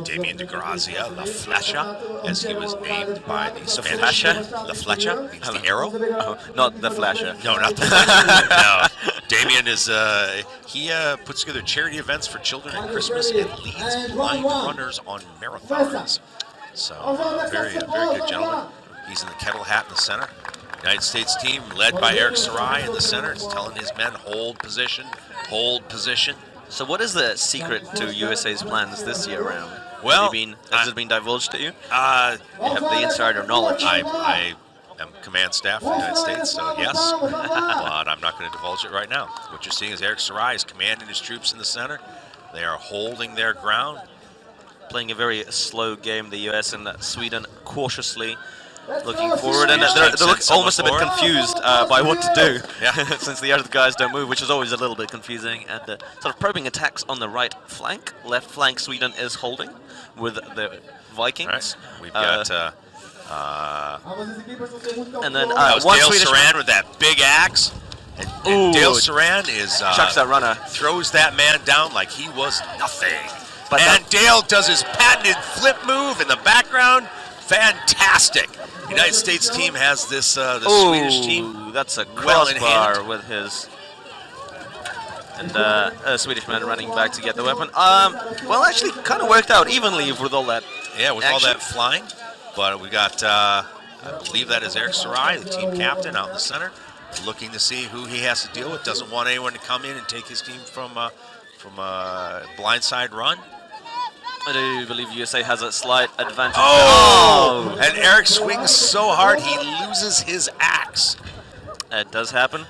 Damien DeGrazia, La Flecha, as he was named by the Spanish. La Flecha means the arrow. Oh, not the Flasher. No, not the Flecha. No. Damien is, he puts together charity events for children at Christmas and leads blind runners on marathons. So, very good gentleman. He's in the kettle hat in the center. United States team led by Eric Sarai in the center. He's telling his men, hold position, hold position. So what is the secret to USA's plans this year round? Well, has it been divulged to you? You Uh, have the insider knowledge. I am command staff of the United States, so yes, but I'm not going to divulge it right now. What you're seeing is Eric Sarai is commanding his troops in the center. They are holding their ground. Playing a very slow game, the US and Sweden cautiously looking forward, and they look almost a bit confused by what to do, since the other guys don't move, which is always a little bit confusing. And sort of probing attacks on the right flank. Left flank Sweden is holding with the Vikings. Right. We've got and then one Dale Swedish Saran with that big axe. And Dale Saran is chucks that runner, throws that man down like he was nothing. But and Dale does his patented flip move in the background. Fantastic. The United States team has this the Swedish team. That's a well in crossbar hand. with his. And a Swedish man running back to get the weapon. Well, actually, kind of worked out evenly with all that. Yeah, with all that flying. But we got, I believe that is Eric Sarai, the team captain, out in the center, looking to see who he has to deal with. Doesn't want anyone to come in and take his team from a blindside run. I do believe USA has a slight advantage. Oh! And Eric swings so hard he loses his axe. It does happen.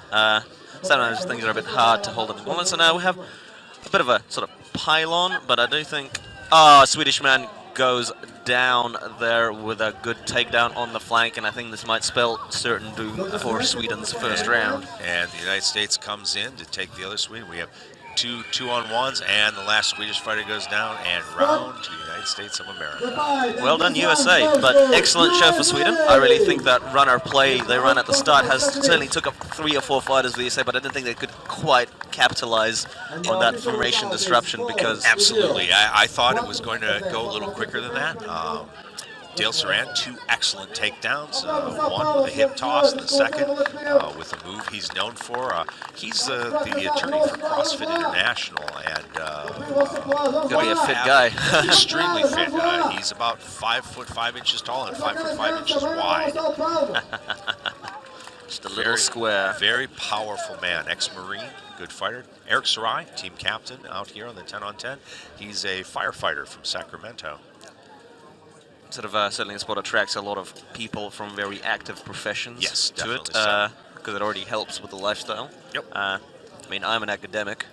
Sometimes things are a bit hard to hold at the moment. So now we have a bit of a sort of pylon, but I do think Swedish man goes down there with a good takedown on the flank, and I think this might spell certain doom for Sweden's first round. And the United States comes in to take the other Sweden. We have two-on-ones, and the last Swedish fighter goes down, and round to the United States of America. Well done, USA, but excellent show for Sweden. I really think that runner play they ran at the start has certainly took up 3 or 4 fighters for USA, but I didn't think they could quite capitalize on that formation disruption because... Absolutely. I thought it was going to go a little quicker than that. Dale Saran, 2 excellent takedowns, one with a hip toss, and the second with a move he's known for. He's the attorney for CrossFit International, and gonna be a fit guy. Extremely fit. He's about 5 foot 5 inches tall and 5 foot 5 inches wide. Just a little square. Very powerful man, ex-Marine, good fighter. Eric Sarai, team captain out here on the 10-on-10. He's a firefighter from Sacramento. Sort of certainly the sport attracts a lot of people from very active professions to it, because it already helps with the lifestyle. Yep. I mean, I'm an academic,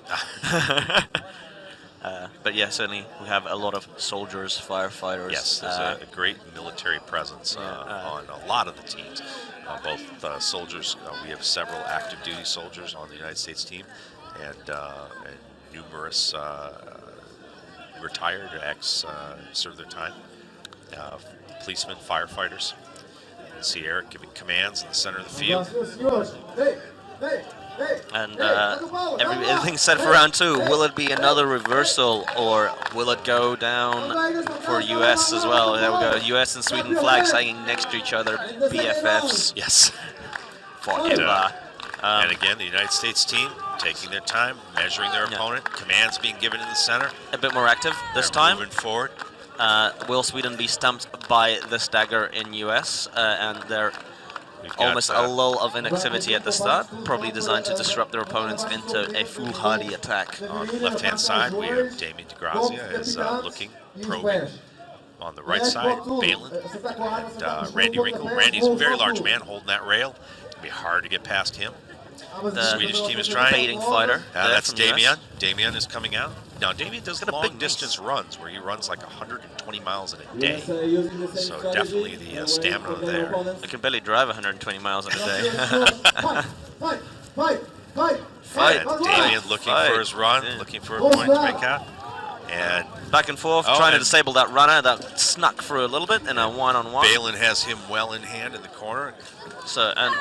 but yeah, certainly we have a lot of soldiers, firefighters. Yes, there's a great military presence on a lot of the teams. Both soldiers, we have several active duty soldiers on the United States team, and numerous retired serve their time. Policemen, firefighters. You can see Eric giving commands in the center of the field. And everything's set for round 2. Will it be another reversal, or will it go down for US as well? There we go. US and Sweden flags hanging next to each other. BFFs. Yes. Forever. And again, the United States team taking their time, measuring their opponent. Commands being given in the center. A bit more active this time. Moving forward. Will Sweden be stumped by the stagger in US? And they're almost a lull of inactivity at the start, probably designed to disrupt their opponents into a foolhardy attack. On the left-hand side, we have Damien DeGrazia is looking, probing. On the right side, Balin and Randy Wrinkle. Randy's a very large man holding that rail. It'll be hard to get past him. The Swedish team is trying. Baiting fighter. That's Damien. Damien is coming out. Now, Damien does long-distance runs where he runs like 120 miles in a day. So definitely the stamina there. I can barely drive 120 miles in a day. Fight. Damien looking for his run, looking for a point to make out. And back and forth, trying to disable that runner that snuck through a little bit in a one-on-one. Balin has him well in hand in the corner. So and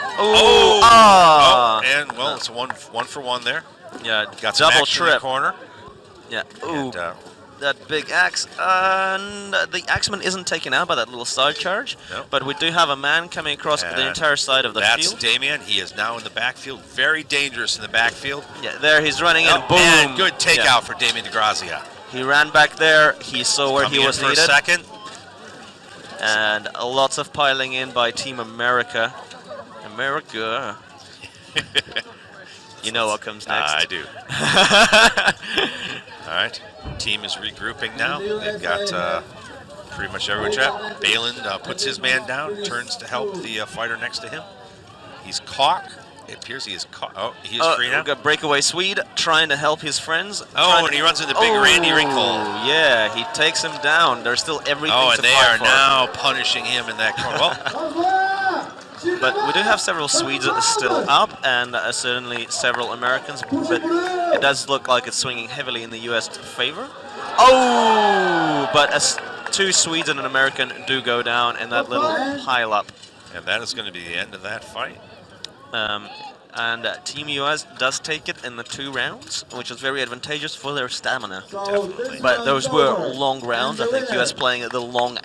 and well, it's a one for one there. Yeah, got some double action in the trip corner. Yeah. Ooh. And, that big axe, and the axeman isn't taken out by that little side charge. Nope. But we do have a man coming across the entire side of the that's field. That's Damien. He is now in the backfield. Very dangerous in the backfield. Yeah, there he's running in. Boom. And good takeout for Damien DeGrazia. He ran back there. He saw where he was for needed. A second. And lots of piling in by Team America. America. You know what comes next. I do. All right. Team is regrouping now. They've got pretty much everyone trapped. Balin puts his man down, turns to help the fighter next to him. He's caught. It appears he is caught. Oh, he's free now. We've got breakaway Swede trying to help his friends. And he runs into big Randy Wrinkle. Yeah, he takes him down. There's still everything to fight for. And they are now punishing him in that corner. Well, but we do have several Swedes still up, and certainly several Americans, but it does look like it's swinging heavily in the U.S. favor. But 2 Swedes and an American do go down in that little pile-up. And that is going to be the end of that fight. And Team US does take it in the 2 rounds, which is very advantageous for their stamina. Definitely. But those were long rounds. I think US playing the long